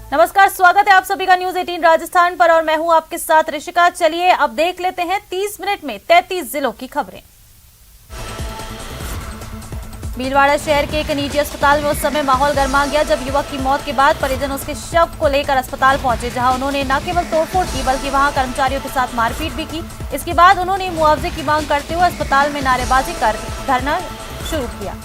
नमस्कार, स्वागत है आप सभी का न्यूज 18 राजस्थान पर और मैं हूं आपके साथ ऋषिका। चलिए अब देख लेते हैं 30 मिनट में 33 जिलों की खबरें। भीलवाड़ा शहर के एक निजी अस्पताल में उस समय माहौल गर्मा गया जब युवक की मौत के बाद परिजन उसके शव को लेकर अस्पताल पहुंचे, जहां उन्होंने न केवल तोड़फोड़ की बल्कि वहां कर्मचारियों के साथ मारपीट भी की। इसके बाद उन्होंने मुआवजे की मांग करते हुए अस्पताल में नारेबाजी कर धरना शुरू किया।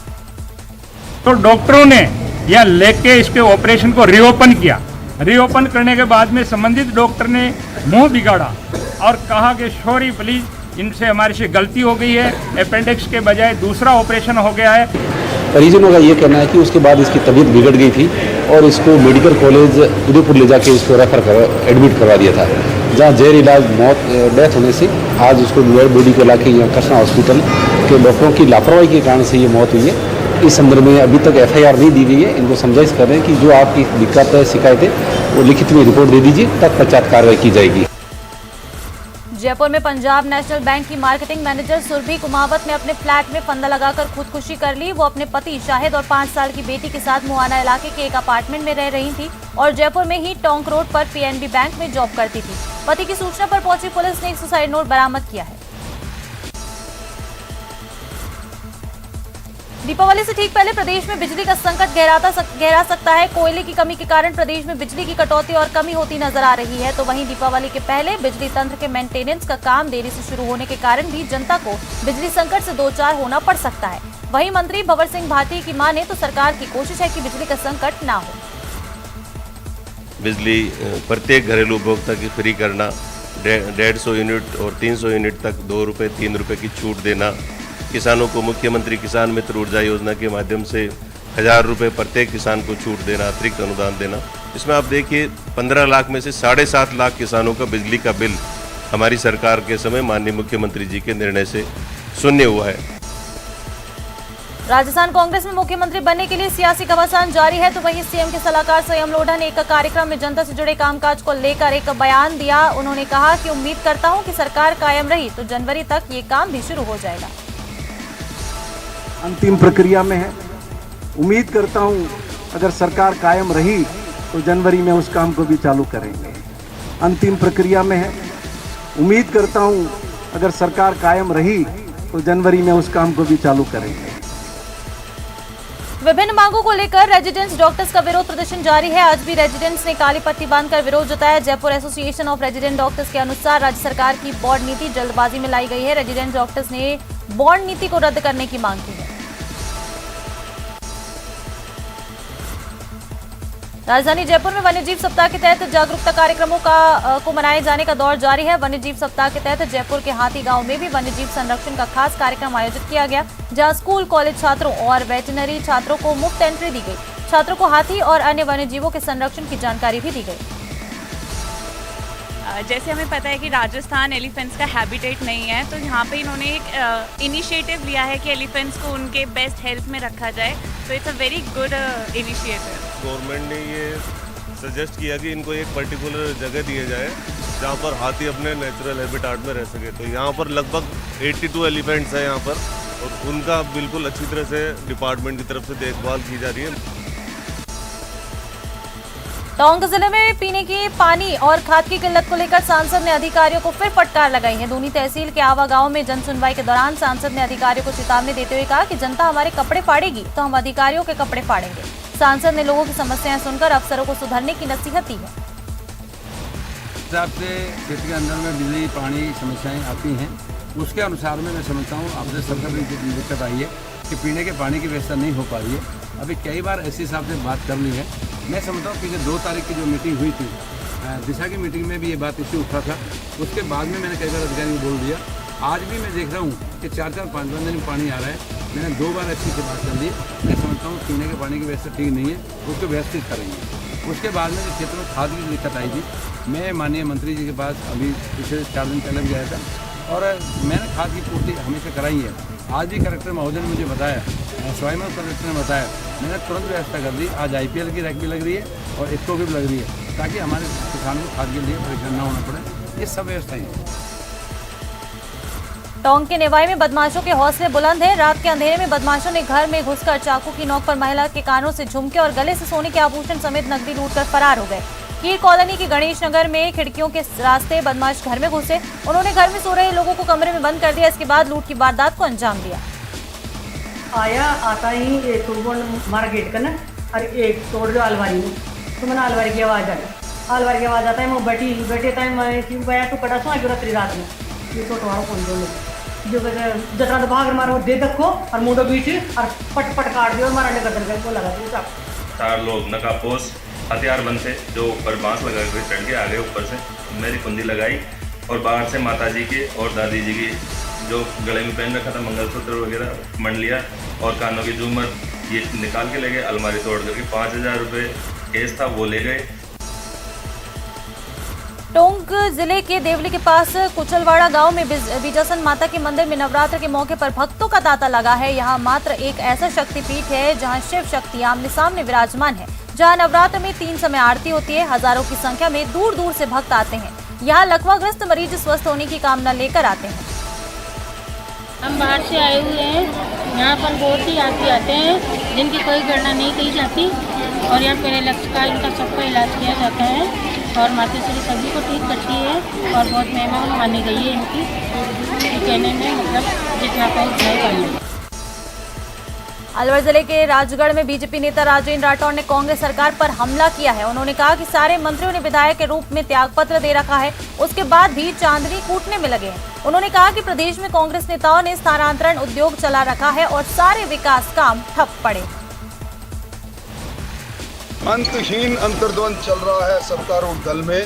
तो डॉक्टरों ने यह लेके इसके ऑपरेशन को रीओपन किया। रीओपन करने के बाद में संबंधित डॉक्टर ने मुंह बिगाड़ा और कहा कि सॉरी प्लीज, इनसे हमारी से गलती हो गई है, अपेंडिक्स के बजाय दूसरा ऑपरेशन हो गया है। परिजनों का ये कहना है कि उसके बाद इसकी तबीयत बिगड़ गई थी और इसको मेडिकल कॉलेज उदयपुर ले जाके इसको एडमिट करवा दिया था, जहाँ जेर इलाज डेथ होने से आज उसको बॉडी को लाके यहाँ कृष्णा हॉस्पिटल के डॉक्टरों की लापरवाही के कारण से ये मौत हुई है। इस संदर्भ में अभी तक FIR नहीं दी गई है। इनको समझाइश कर रहे हैं कि जो आपकी दिक्कत है, शिकायत है, वो लिखित में रिपोर्ट दे दीजिए, तत्पश्चात कार्रवाई की जाएगी। जयपुर में पंजाब नेशनल बैंक की मार्केटिंग मैनेजर सुरभि कुमावत ने अपने फ्लैट में फंदा लगाकर खुदकुशी कर ली। वो अपने पति शाहिद और 5 साल की बेटी के साथ मुआना इलाके के एक अपार्टमेंट में रह रही थी और जयपुर में ही टोंक रोड पर PNB बैंक में जॉब करती थी। पति की सूचना पर पहुंची पुलिस ने एक सुसाइड नोट बरामद किया है। दीपावली से ठीक पहले प्रदेश में बिजली का संकट गहरा सकता है। कोयले की कमी के कारण प्रदेश में बिजली की कटौती और कमी होती नजर आ रही है। तो वहीं दीपावली के पहले बिजली तंत्र के मेंटेनेंस का काम देरी से शुरू होने के कारण भी जनता को बिजली संकट से दो चार होना पड़ सकता है। वहीं मंत्री भंवर सिंह भाटी की माने तो सरकार की कोशिश है कि बिजली का संकट ना हो। बिजली प्रत्येक घरेलू उपभोक्ता की फ्री करना, 150 यूनिट और 300 यूनिट तक 2 रुपये 3 रुपये की छूट देना, किसानों को मुख्यमंत्री किसान मित्र ऊर्जा योजना के माध्यम से 1000 रुपये प्रत्येक किसान को छूट देना, अतिरिक्त अनुदान देना। इसमें आप देखिए 15 लाख में से 7.5 लाख किसानों का बिजली का बिल हमारी सरकार के समय माननीय मुख्यमंत्री जी के निर्णय से शून्य हुआ है। राजस्थान कांग्रेस में मुख्यमंत्री बनने के लिए सियासी घमासान जारी है। तो वहीं सीएम के सलाहकार संयम लोढ़ा ने एक कार्यक्रम में जनता से जुड़े कामकाज को लेकर एक बयान दिया। उन्होंने कहा कि उम्मीद करता हूं कि सरकार कायम रही तो जनवरी तक ये काम भी शुरू हो जाएगा। अंतिम प्रक्रिया में है। उम्मीद करता हूं अगर सरकार कायम रही तो जनवरी में उस काम को भी चालू करेंगे। अंतिम प्रक्रिया में है। उम्मीद करता हूं अगर सरकार कायम रही तो जनवरी में उस काम को भी चालू करेंगे। विभिन्न मांगों को लेकर रेजिडेंट्स डॉक्टर्स का विरोध प्रदर्शन जारी है। आज भी रेजिडेंट्स ने काली पट्टी बांधकर विरोध जताया। Jaipur association of resident doctors के अनुसार राज्य सरकार की बॉन्ड नीति जल्दबाजी में लाई गई है। रेजिडेंट डॉक्टर्स ने बॉन्ड नीति को रद्द करने की मांग की है। राजधानी जयपुर में वन्यजीव सप्ताह के तहत जागरूकता कार्यक्रमों को मनाए जाने का दौर जारी है। वन्यजीव सप्ताह के तहत जयपुर के हाथी गांव में भी वन्यजीव संरक्षण का खास कार्यक्रम आयोजित किया गया, जहां स्कूल कॉलेज छात्रों और वेटरनरी छात्रों को मुफ्त एंट्री दी गई। छात्रों को हाथी और अन्य वन्यजीवों के संरक्षण की जानकारी भी दी गई। जैसे हमें पता है कि राजस्थान एलिफेंट्स का हैबिटेट नहीं है, तो यहाँ पे इन्होंने एक इनिशिएटिव लिया है कि एलिफेंट्स को उनके बेस्ट हेल्थ में रखा जाए। तो it's a very good initiative. Government ने ये सजेस्ट किया कि इनको एक पर्टिकुलर जगह दिया जाए जहाँ पर हाथी अपने नेचुरल हैबिटेट में रह सके। तो यहाँ पर लगभग 82 एलिफेंट्स हैं यहाँ पर और उनका बिल्कुल अच्छी तरह से डिपार्टमेंट की तरफ से देखभाल की जा रही है। टोंक जिले में पीने के पानी और खाद की किल्लत को लेकर सांसद ने अधिकारियों को फिर फटकार लगाई है। दूनी तहसील के आवा गांव में जन सुनवाई के दौरान सांसद ने अधिकारियों को चेतावनी देते हुए कहा कि जनता हमारे कपड़े फाड़ेगी तो हम अधिकारियों के कपड़े फाड़ेंगे। सांसद ने लोगों की समस्याएं सुनकर अफसरों को सुधरने की नसीहत दी है। हिसाब से क्षेत्र के अंदर में बिजली पानी समस्याएं आती हैं, उसके अनुसार में मैं समझता हूँ आपसे सरकार की दिक्कत आई है कि पीने के पानी की व्यवस्था नहीं हो पा रही है। अभी कई बार ऐसे हिसाब से बात कर ली है। मैं समझता हूँ कि 2 तारीख की जो मीटिंग हुई थी, दिशा की मीटिंग में भी ये बात इश्यू उठा था। उसके बाद में मैंने कई बार अधिकारी को बोल दिया। आज भी मैं देख रहा हूँ कि 4-4 5-5 दिन में पानी आ रहा है। मैंने 2 बार अच्छी से बात कर ली। मैं समझता हूँ पीने के पानी की व्यवस्था ठीक नहीं है, उसको व्यवस्थित करेंगे। उसके बाद में जो क्षेत्र में खाद की दिक्कत आई थी, मैं माननीय मंत्री जी के पास अभी पिछले 4 दिन पहले भी गया था और मैंने खाद की पूर्ति हमेशा कराई है। आज भी कलेक्टर महोदय ने मुझे बताया, स्वयं कलेक्टर ने बताया, मैंने तुरंत व्यवस्था कर दी। आज IPL की रैक भी लग रही है और इसको भी लग रही है, ताकि हमारे किसानों को खाद के लिए परेशान ना होना पड़े। ये सब व्यवस्था है। टोंक के नेवाई में बदमाशों के हौसले बुलंद हैं। रात के अंधेरे में बदमाशों ने घर में घुसकर चाकू की नोक पर महिला के कानों से झुमके और गले से सोने के आभूषण समेत नकदी लूटकर फरार हो गए। कीर कॉलोनी की गणेश नगर में खिड़कियों के रास्ते बदमाश घर में घुसे। उन्होंने घर में सो रहे लोगों को कमरे में बंद कर दिया। इसके बाद लूट की वारदात को अंजाम दिया। आया आता ही एक मारा गेट का ना और एक तोड़ दो अलमारी में, तो मैंने अलमारी की आवाज़ आई। अलमारी की आवाज़ आता है मैं बैठे टाइम मैं गया तो कटा सो रात्रि रात में ये तो तुम्हारा कौन दो जो जतरा तो भाग मारो दे रखो और मुंडो बीच और पट पट काट दिया और मारने का दर को लगा दिया। 4 लोग नकापोश हथियार बंद थे जो ऊपर बांस लगा कर चढ़ के आ गए। ऊपर से मेरी कुंडी लगाई और बाहर से माताजी के और दादी जी की जो गले में पहन रखा था मंगलसूत्र वगैरह मंड लिया और कानों की झूमर ये निकाल के ले गए। अलमारी तोड़ करके 5000 रुपये केस था वो ले गए। टोंक जिले के देवली के पास कुचलवाड़ा गांव में बीजासन माता के मंदिर में नवरात्र के मौके पर भक्तों का तांता लगा है। यहां मात्र एक ऐसा शक्तिपीठ है जहां शिव शक्ति आमने सामने विराजमान है। जहां नवरात्र में 3 समय आरती होती है। हजारों की संख्या में दूर दूर से भक्त आते हैं। यहाँ लकवाग्रस्त मरीज स्वस्थ होने की कामना लेकर आते हैं। हम बाहर से आए हुए हैं। यहाँ पर बहुत ही यात्री आते हैं जिनकी कोई गणना नहीं की जाती और यहाँ पहले लक्ष्य का इनका सबका इलाज किया जाता है और मातेश्वरी सभी को ठीक करती है और बहुत महिमा मानी गई है इनकी। कहने में मतलब जितना का उद्धार करना। अलवर जिले के राजगढ़ में बीजेपी नेता राजेंद्र राठौड़ ने कांग्रेस सरकार पर हमला किया है। उन्होंने कहा कि सारे मंत्रियों ने विधायक के रूप में त्यागपत्र दे रखा है, उसके बाद भी चांदनी कूटने में लगे हैं। उन्होंने कहा कि प्रदेश में कांग्रेस नेताओं ने स्थानांतरण उद्योग चला रखा है और सारे विकास काम ठप पड़े। अंतहीन अंतर्द्वंद चल रहा है सत्तारूढ़ दल में।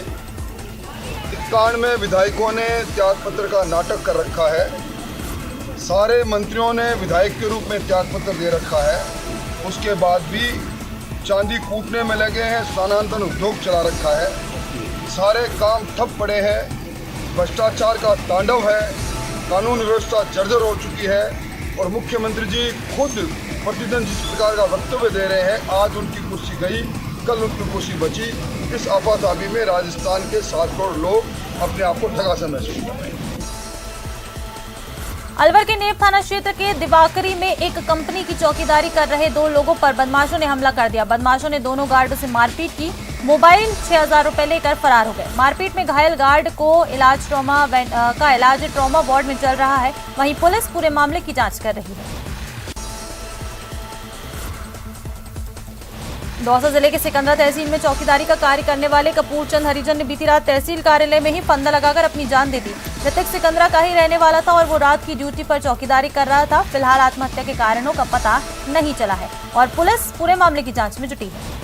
91 विधायकों ने त्यागपत्र का नाटक कर रखा है। सारे मंत्रियों ने विधायक के रूप में त्यागपत्र दे रखा है, उसके बाद भी चांदी कूटने में लगे हैं, स्थानांतरण उद्योग चला रखा है। सारे काम ठप पड़े हैं। भ्रष्टाचार का तांडव है। कानून व्यवस्था जर्जर हो चुकी है और मुख्यमंत्री जी खुद प्रतिदिन जिस प्रकार का वक्तव्य दे रहे हैं, आज उनकी कुर्सी गई, कल उनकी कुर्सी बची। इस आपाधापी में राजस्थान के 7 करोड़ लोग अपने आप को ठगा सा महसूस कर रहे हैं। अलवर के नेप थाना क्षेत्र के दिवाकरी में एक कंपनी की चौकीदारी कर रहे 2 लोगों पर बदमाशों ने हमला कर दिया। बदमाशों ने दोनों गार्ड से मारपीट की, मोबाइल 6000 रुपए लेकर फरार हो गए। मारपीट में घायल गार्ड को इलाज ट्रॉमा वार्ड में चल रहा है। वहीं पुलिस पूरे मामले की जांच कर रही है। दौसा जिले के सिकंदरा तहसील में चौकीदारी का कार्य करने वाले कपूरचंद हरिजन ने बीती रात तहसील कार्यालय में ही फंदा लगाकर अपनी जान दे दी। मृतक सिकंदरा का ही रहने वाला था और वो रात की ड्यूटी पर चौकीदारी कर रहा था। फिलहाल आत्महत्या के कारणों का पता नहीं चला है और पुलिस पूरे मामले की जांच में जुटी है।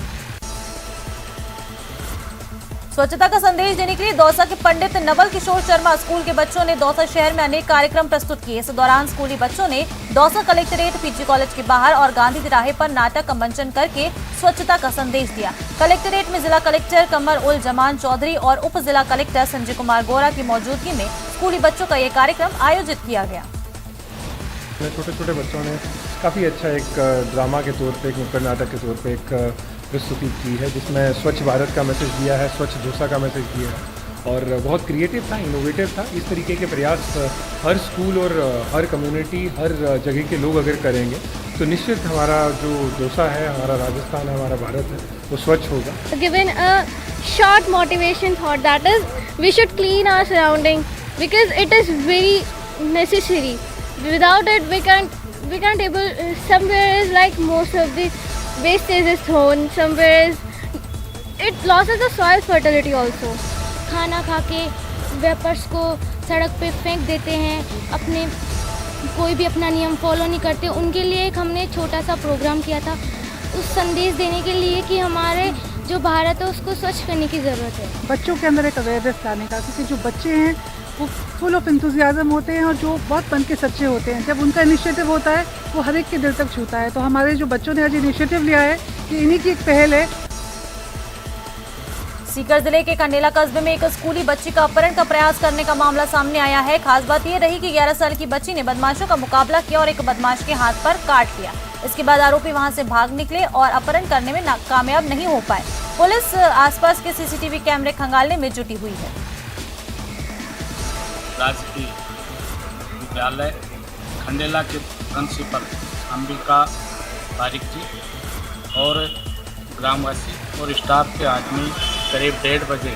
स्वच्छता का संदेश देने के लिए दौसा के पंडित नवल किशोर शर्मा स्कूल के बच्चों ने दौसा शहर में अनेक कार्यक्रम प्रस्तुत किए। इस दौरान स्कूली बच्चों ने दौसा कलेक्ट्रेट, पीजी कॉलेज के बाहर और गांधी तिराहे पर नाटक का मंचन करके स्वच्छता का संदेश दिया। कलेक्ट्रेट में जिला कलेक्टर कमर उल जमान चौधरी और उप जिला कलेक्टर संजय कुमार गोरा की मौजूदगी में स्कूली बच्चों का ये कार्यक्रम आयोजित किया गया। छोटे छोटे बच्चों ने काफ़ी अच्छा एक ड्रामा के तौर पे, एक नुक्कड़ नाटक के तौर पे एक प्रस्तुति की है जिसमें स्वच्छ भारत का मैसेज दिया है, स्वच्छ दौसा का मैसेज दिया है और बहुत क्रिएटिव था, इनोवेटिव था। इस तरीके के प्रयास हर स्कूल और हर कम्युनिटी, हर जगह के लोग अगर करेंगे तो निश्चित हमारा जो दौसा है, हमारा राजस्थान है, हमारा भारत है, वो स्वच्छ होगा। Given a short motivation thought that is we should clean our surrounding because it is very necessary. Without it we can't able somewhere is like most of the wastage is thrown, somewhere is it loses the soil fertility also. खाना खा के vapours को सड़क पे फेंक देते हैं, अपने कोई भी अपना नियम फॉलो नहीं करते। उनके लिए एक हमने छोटा सा प्रोग्राम किया था उस संदेश देने के लिए कि हमारे जो भारत है उसको स्वच्छ करने की ज़रूरत है। बच्चों के अंदर एक अवेयरनेस लाने का, क्योंकि जो बच्चे हैं वो फुल ऑफ इंथुजियाज्म होते हैं और जो बहुत मन के सच्चे होते हैं। जब उनका इनिशिएटिव होता है वो हर एक के दिल तक छूता है। तो हमारे जो बच्चों ने आज इनिशिएटिव लिया है कि इन्हीं की एक पहल है। सीकर जिले के कंडेला कस्बे में एक स्कूली बच्ची का अपहरण का प्रयास करने का मामला सामने आया है। खास बात यह रही कि 11 साल की बच्ची ने बदमाशों का मुकाबला किया और एक बदमाश के हाथ पर काट लिया। इसके बाद आरोपी वहां से भाग निकले और अपहरण करने में कामयाब नहीं हो पाए। पुलिस आसपास के सीसीटीवी कैमरे खंगालने में जुटी हुई है। राज्य की विद्यालय खंडेला के प्रिंसिपल अंबिका बारिक जी और ग्रामवासी और स्टाफ के आदमी करीब 1:30 बजे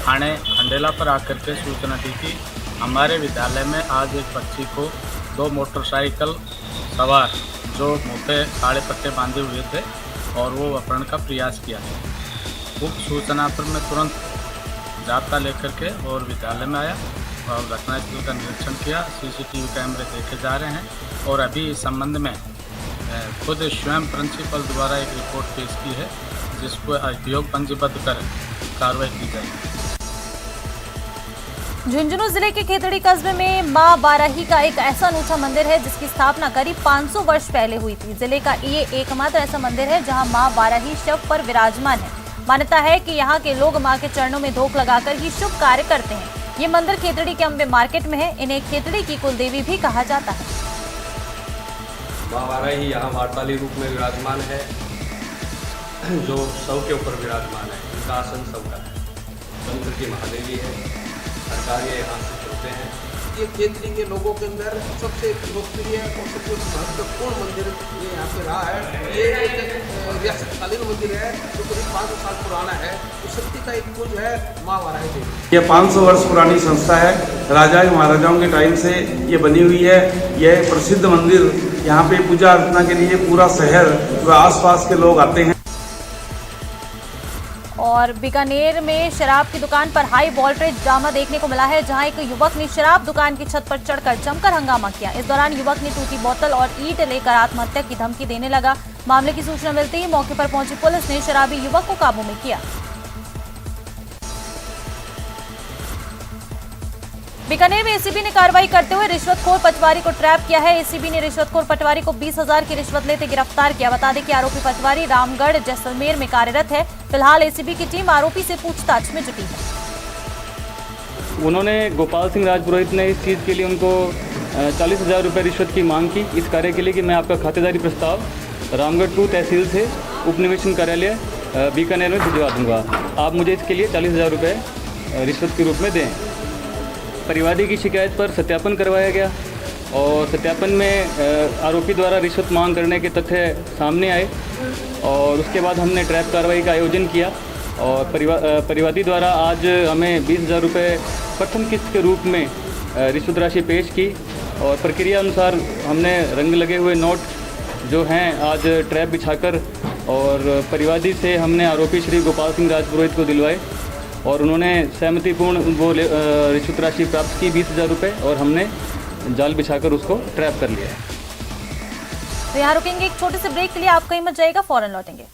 थाने खंडेला पर आकर के सूचना दी थी। हमारे विद्यालय में आज एक बच्ची को 2 मोटरसाइकिल सवार जो मुँह पे काले पट्टे बांधे हुए थे और वो अपहरण का प्रयास किया। उक्त सूचना पर मैं तुरंत जाब्ता लेकर के और विद्यालय में आया और घटनास्थल का निरीक्षण किया। सीसीटीवी कैमरे देखे जा रहे हैं और अभी इस संबंध में खुद स्वयं प्रिंसिपल द्वारा एक रिपोर्ट पेश की है जिसको अभियोग पंजीबद्ध कर कार्रवाई की जाएगी। झुंझुनू जिले के खेतड़ी कस्बे में मां बाराही का एक ऐसा अनूठा मंदिर है जिसकी स्थापना करीब 500 वर्ष पहले हुई थी। जिले का ये एकमात्र ऐसा मंदिर है जहां मां बाराही शव पर विराजमान है। मान्यता है कि यहाँ के लोग मां के चरणों में धोख लगाकर ही शुभ कार्य करते हैं। ये मंदिर खेतड़ी के अम्बे मार्केट में है। इन्हें खेतड़ी की कुलदेवी भी कहा जाता है। मां बाराही यहाँ वार्ताली रूप में विराजमान है, जो शव के ऊपर विराजमान है। इनका आसन शव का है। तंत्र की महादेवी है। हर कार्य यहाँ से चलते हैं। ये खेतड़ी के लोगों के अंदर सबसे लोकप्रिय और सबसे महत्वपूर्ण मंदिर ये यहाँ पे रहा है। ये एक रियासतकालीन मंदिर है जो करीब 500 साल पुराना है। तो शक्ति का एक पुंज है माँ बाराही देवी। ये 500 वर्ष पुरानी संस्था है। राजा महाराजाओं के टाइम से ये बनी हुई है। यह प्रसिद्ध मंदिर, यहाँ पे पूजा अर्चना के लिए पूरा शहर व आसपास के लोग आते हैं। और बीकानेर में शराब की दुकान पर हाई वोल्टेज ड्रामा देखने को मिला है, जहां एक युवक ने शराब दुकान की छत पर चढ़कर जमकर हंगामा किया। इस दौरान युवक ने टूटी बोतल और ईंट लेकर आत्महत्या की धमकी देने लगा। मामले की सूचना मिलते ही मौके पर पहुंची पुलिस ने शराबी युवक को काबू में किया। बीकानेर में एसीबी ने कार्रवाई करते हुए रिश्वतखोर पटवारी को ट्रैप किया है। एसीबी ने रिश्वतखोर पटवारी को 20,000 की रिश्वत लेते गिरफ्तार किया। बता दें कि आरोपी पटवारी रामगढ़ जैसलमेर में कार्यरत है। फिलहाल एसीबी की टीम आरोपी से पूछताछ में जुटी है। उन्होंने गोपाल सिंह राजपुरोहित ने इस चीज़ के लिए उनको 40,000 रुपये रिश्वत की मांग की, इस कार्य के लिए कि मैं आपका खातेदारी प्रस्ताव रामगढ़ 2 तहसील से उप निवेशन कार्यालय बीकानेर में भिजवा दूंगा। आप मुझे इसके लिए 40,000 रुपये रिश्वत के रूप में दें। परिवादी की शिकायत पर सत्यापन करवाया गया और सत्यापन में आरोपी द्वारा रिश्वत मांग करने के तथ्य सामने आए और उसके बाद हमने ट्रैप कार्रवाई का आयोजन किया और परिवादी द्वारा आज हमें 20,000 रुपये प्रथम किस्त के रूप में रिश्वत राशि पेश की और प्रक्रिया अनुसार हमने रंग लगे हुए नोट जो हैं आज ट्रैप बिछाकर और परिवादी से हमने आरोपी श्री गोपाल सिंह राजपुरोहित को दिलवाए और उन्होंने सहमतिपूर्ण वो रिश्वत राशि प्राप्त की 20,000 रुपये और हमने जाल बिछाकर उसको ट्रैप कर लिया। तो यहाँ रुकेंगे एक छोटे से ब्रेक के लिए। आप कहीं मत जाइएगा, फौरन लौटेंगे।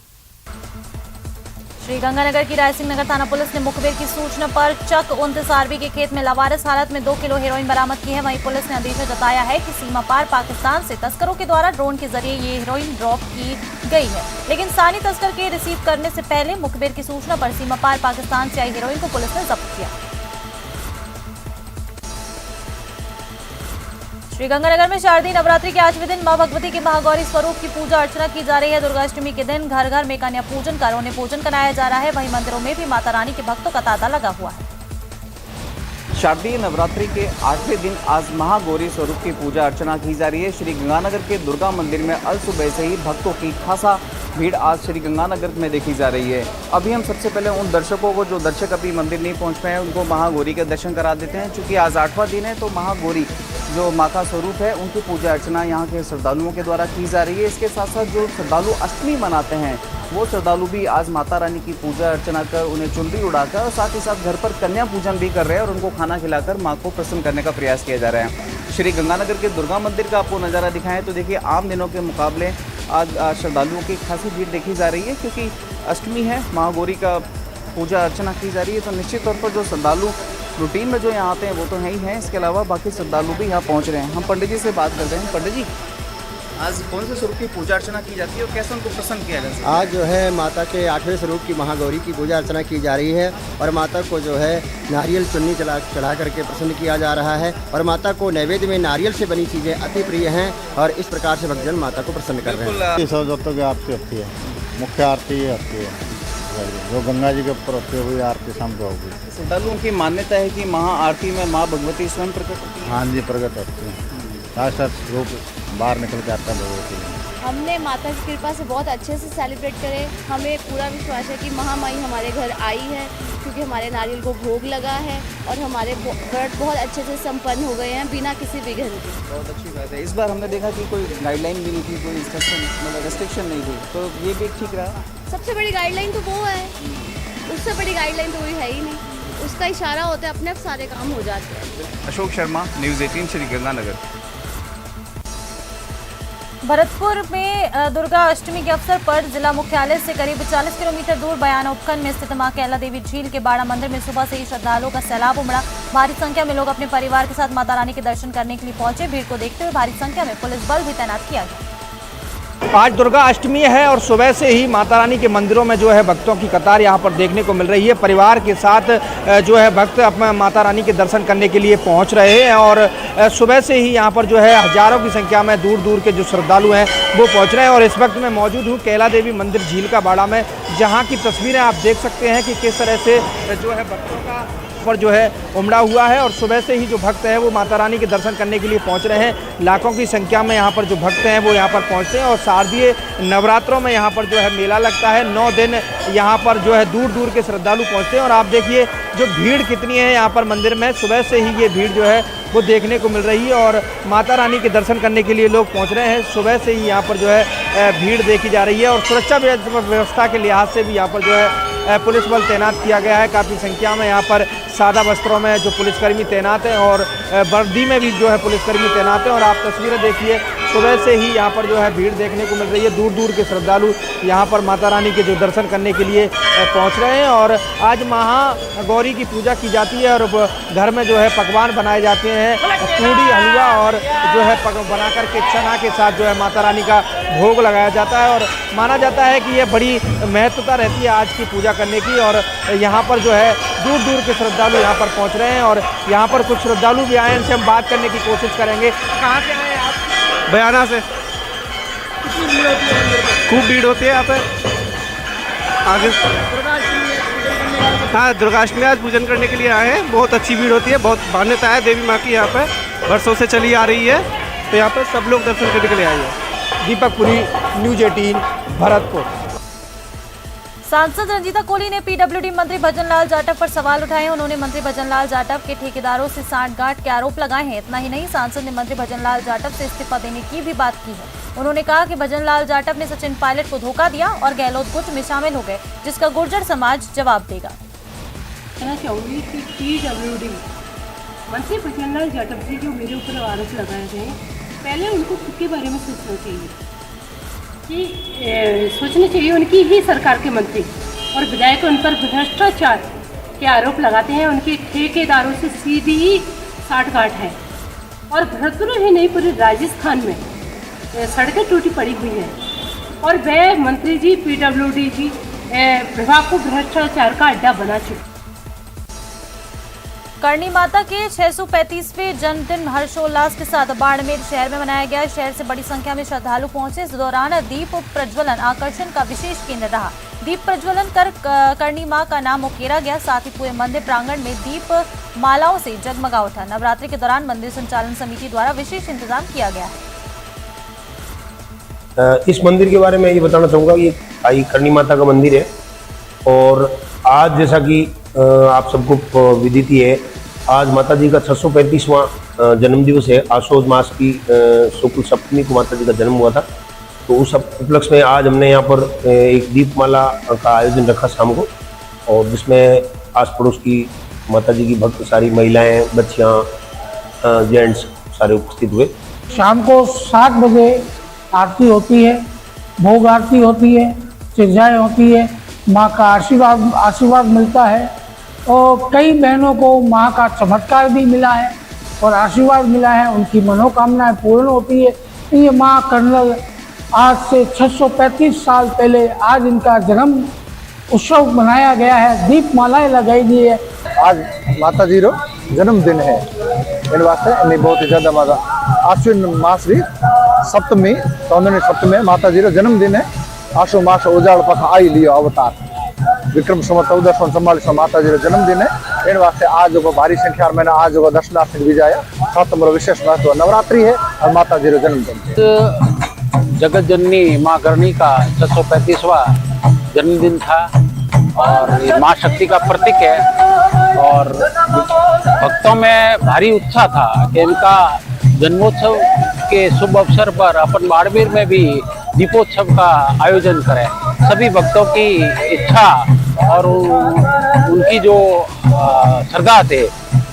श्रीगंगानगर की रायसिंह नगर थाना पुलिस ने मुखबिर की सूचना पर चक 29 आरबी के खेत में लावारिस हालत में 2 किलो हेरोइन बरामद की है। वहीं पुलिस ने अंदेशा जताया है कि सीमा पार पाकिस्तान से तस्करों के द्वारा ड्रोन के जरिए ये हेरोइन ड्रॉप की गई है, लेकिन सानी तस्कर के रिसीव करने से पहले मुखबिर की सूचना पर सीमा पार पाकिस्तान से आई हेरोइन को पुलिस ने जब्त किया। श्रीगंगानगर में शारदीय नवरात्रि के 8वें दिन मां भगवती के महागौरी स्वरूप की पूजा अर्चना की जा रही है। दुर्गाष्टमी के दिन घर घर में कन्या पूजन कर उन्हें पूजन कराया जा रहा है। वहीं मंदिरों में भी माता रानी के भक्तों का तांता लगा हुआ है। शारदीय नवरात्रि के 8वें दिन आज महागौरी स्वरूप की पूजा अर्चना की जा रही है। श्री गंगानगर के दुर्गा मंदिर में अल सुबह से ही भक्तों की खासा भीड़ आज श्री गंगानगर में देखी जा रही है। अभी हम सबसे पहले उन दर्शकों को जो दर्शक अभी मंदिर नहीं पहुंच पाए हैं उनको महागौरी के दर्शन करा देते हैं। चूँकि आज 8वां दिन है तो महागौरी जो माँ का स्वरूप है उनकी पूजा अर्चना यहाँ के श्रद्धालुओं के द्वारा की जा रही है। इसके साथ साथ जो श्रद्धालु अष्टमी मनाते हैं वो श्रद्धालु भी आज माता रानी की पूजा अर्चना कर उन्हें चुनरी उड़ाकर और साथ ही साथ घर पर कन्या पूजन भी कर रहे हैं और उनको खाना खिलाकर माँ को प्रसन्न करने का प्रयास किया जा रहा है। श्री गंगानगर के दुर्गा मंदिर का आपको नज़ारा दिखाएं तो देखिए आम दिनों के मुकाबले आज श्रद्धालुओं की खासी भीड़ देखी जा रही है, क्योंकि अष्टमी है, महागौरी का पूजा अर्चना की जा रही है। तो निश्चित तौर पर जो श्रद्धालु रूटीन में जो यहाँ आते हैं वो तो है ही हैं, इसके अलावा बाकी श्रद्धालु भी यहाँ पहुँच रहे हैं। हम पंडित जी से बात करते हैं। पंडित जी, आज कौन से स्वरूप की पूजा अर्चना की जाती है और कैसे उनको प्रसन्न किया जाता है? आज जो है माता के 8वें स्वरूप की महागौरी की पूजा अर्चना की जा रही है और माता को जो है नारियल चुन्नी चढ़ा करके प्रसन्न किया जा रहा है और माता को नैवेद्य में नारियल से बनी चीज़ें अति प्रिय हैं और इस प्रकार से भक्तजन माता को प्रसन्न कर रहे हैं। सब की आरती होती है, मुख्य आरती होती है जो गंगा जी के ऊपर होती है, वही आरती शाम को होगी। श्रद्धालुओं की मान्यता है कि महा आरती में माँ भगवती स्वयं प्रकट होती है। हाँ जी, प्रकट होती है। साथ साथ रूप बाहर निकल के आता है लोगों के लिए। हमने माता की कृपा से बहुत अच्छे से सेलिब्रेट करे। हमें पूरा विश्वास है कि महामाई हमारे घर आई है, क्योंकि हमारे नारियल को भोग लगा है और हमारे व्रत बहुत अच्छे से संपन्न हो गए हैं बिना किसी विघ्न के। बहुत अच्छी बात है। इस बार हमने देखा कि कोई गाइडलाइन भी नहीं थी, कोई इंस्ट्रक्शन मतलब रेस्ट्रिक्शन नहीं थी, तो ये भी ठीक रहा। सबसे बड़ी गाइडलाइन तो वो है, उससे बड़ी गाइडलाइन तो कोई है ही नहीं। उसका इशारा होता है, अपने आप सारे काम हो जाते हैं। अशोक शर्मा, न्यूज़ 18 श्री गंगानगर। भरतपुर में दुर्गा अष्टमी के अवसर पर जिला मुख्यालय से करीब 40 किलोमीटर दूर बयाना उपखंड में स्थित मां कैला देवी झील के बाड़ा मंदिर में सुबह से ही श्रद्धालुओं का सैलाब उमड़ा। भारी संख्या में लोग अपने परिवार के साथ माता रानी के दर्शन करने के लिए पहुंचे। भीड़ को देखते हुए भारी संख्या में पुलिस बल भी तैनात किया गया। आज दुर्गा अष्टमी है और सुबह से ही माता रानी के मंदिरों में जो है भक्तों की कतार यहाँ पर देखने को मिल रही है। परिवार के साथ जो है भक्त अपने माता रानी के दर्शन करने के लिए पहुँच रहे हैं और सुबह से ही यहाँ पर जो है हजारों की संख्या में दूर दूर के जो श्रद्धालु हैं वो पहुँच रहे हैं। और इस वक्त मैं मौजूद हूँ कैला देवी मंदिर झील का बाड़ा में, जहाँ की तस्वीरें आप देख सकते हैं कि किस तरह से जो है भक्तों का पर जो है उमड़ा हुआ है। और सुबह से ही जो भक्त हैं वो माता रानी के दर्शन करने के लिए पहुंच रहे हैं। लाखों की संख्या में यहाँ पर जो भक्त हैं वो यहाँ पर पहुंचते हैं और शारदीय नवरात्रों में यहाँ पर जो है मेला लगता है। 9 दिन यहाँ पर जो है दूर दूर के श्रद्धालु पहुँचते हैं। और आप देखिए जो भीड़ कितनी है यहाँ पर मंदिर में, सुबह से ही ये भीड़ जो है वो देखने को मिल रही है और माता रानी के दर्शन करने के लिए लोग पहुँच रहे हैं। सुबह से ही यहाँ पर जो है भीड़ देखी जा रही है और सुरक्षा व्यवस्था के लिहाज से भी यहाँ पर जो है पुलिस बल तैनात किया गया है। काफ़ी संख्या में यहाँ पर सादा वस्त्रों में जो पुलिसकर्मी तैनात हैं और वर्दी में भी जो है पुलिसकर्मी तैनात हैं। और आप तस्वीरें देखिए, सुबह से ही यहाँ पर जो है भीड़ देखने को मिल रही है। दूर दूर के श्रद्धालु यहाँ पर माता रानी के जो दर्शन करने के लिए पहुँच रहे हैं। और आज महागौरी की पूजा की जाती है और घर में जो है पकवान बनाए जाते हैं, पूड़ी हलवा और जो है बना करके चना के साथ जो है माता रानी का भोग लगाया जाता है। और माना जाता है कि ये बड़ी महत्वता रहती है आज की पूजा करने की। और यहाँ पर जो है दूर दूर के श्रद्धालु यहाँ पर पहुँच रहे हैं और यहाँ पर कुछ श्रद्धालु भी आए, इनसे हम बात करने की कोशिश करेंगे। कहाँ से आए आप? बयाना से। कितनी भीड़ होती है? खूब भीड़ होती है यहाँ पे। आगे हाँ, दुर्गाष्टमी आज पूजन करने के लिए आए हैं। बहुत अच्छी भीड़ होती है, बहुत मान्यता है देवी माँ की यहाँ पे, वर्षों से चली आ रही है। तो यहाँ पर सब लोग दर्शन करने के लिए आए हैं। दीपक पुरी, न्यूज़ 18 भरतपुर। सांसद रंजीता कोली ने पीडब्ल्यूडी मंत्री भजन लाल जाटव पर सवाल उठाए। उन्होंने मंत्री भजन लाल जाटव के ठेकेदारों से सांठगांठ के आरोप लगाए हैं। इतना ही नहीं, सांसद ने मंत्री भजन लाल जाटव से इस्तीफा देने की भी बात की है। उन्होंने कहा कि भजन लाल जाटव ने सचिन पायलट को धोखा दिया और गहलोत गुट में शामिल हो गए, जिसका गुर्जर समाज जवाब देगा। कहना चाहूँगी कि पीडब्ल्यूडी मंत्री भजन लाल जाटव जी जो मेरे ऊपर आरोप लगाए गए, पहले उनको खुद के बारे में सोचना चाहिए कि सोचना चाहिए उनकी ही सरकार के मंत्री और विधायक उन पर भ्रष्टाचार के आरोप लगाते हैं। उनके ठेकेदारों से सीधी ही साठगांठ है और भरतपुर ही नहीं पूरे राजस्थान में सड़कें टूटी पड़ी हुई हैं और वह मंत्री जी पीडब्ल्यूडी जी विभाग को भ्रष्टाचार का अड्डा बना चुके। करणी माता के 635वें जन्मदिन हर्षोल्लास के साथ बाड़मेर शहर में मनाया गया। शहर से बड़ी संख्या में श्रद्धालु पहुंचे। इस दौरान दीप प्रज्वलन आकर्षण का विशेष केंद्र रहा। दीप प्रज्वलन कर करणी मां का नाम उकेरा गया। साथ ही पूरे मंदिर प्रांगण में दीप मालाओं से जगमगा उठा। नवरात्रि के दौरान मंदिर संचालन समिति द्वारा विशेष इंतजाम किया गया है। इस मंदिर के बारे में ये बताना चाहूँगा कि आई करणी माता का मंदिर है और आज जैसा कि आप सबको विदित ही है, आज माता जी का 635वां जन्मदिवस है। आशोज मास की शुक्ल सप्तमी को माता जी का जन्म हुआ था। तो उस उपलक्ष्य में आज हमने यहाँ पर एक दीपमाला का आयोजन रखा शाम को, और जिसमें आस पड़ोस की माता जी की भक्त सारी महिलाएं, बच्चियाँ, जेंट्स सारे उपस्थित हुए। शाम को 7 बजे आरती होती है, भोग आरती होती है, सिरजाएँ होती है, माँ का आशीर्वाद मिलता है और कई बहनों को माँ का चमत्कार भी मिला है और आशीर्वाद मिला है, उनकी मनोकामनाएं पूर्ण होती है। ये माँ कर्नल आज से 635 साल पहले आज इनका जन्म उत्सव मनाया गया है, दीप मालाएं लगाई गई है। आज माता जी रो जन्मदिन है, इन वास्ते इन्हें बहुत ही ज़्यादा मजा। आश्विन मास री सप्तमी, चौदहवीं सप्तमी माता जी रो जन्मदिन है। आशो मास उजाड़ पख आई लियो अवतार, विक्रम संवत 1444 माता जी रो जन्मदिन है। इन वास्ते आज जो भारी संख्या में आज जो दर्शनार्थी भी जाया। खात्म विशेष महत्व नवरात्रि है और माता जी जन्मदिन। जगत जननी माँ करणी का 635वां जन्मदिन था और ये माँ शक्ति का प्रतीक है और भक्तों में भारी उत्साह था कि इनका जन्मोत्सव के शुभ अवसर पर अपन बाड़मेर में भी दीपोत्सव का आयोजन करें। सभी भक्तों की इच्छा और उनकी जो श्रद्धा थे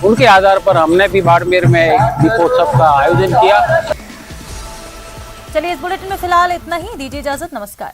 उनके आधार पर हमने भी बाड़मेर में दीपोत्सव का आयोजन किया। चलिए इस बुलेटिन में फिलहाल इतना ही, दीजिए इजाजत, नमस्कार।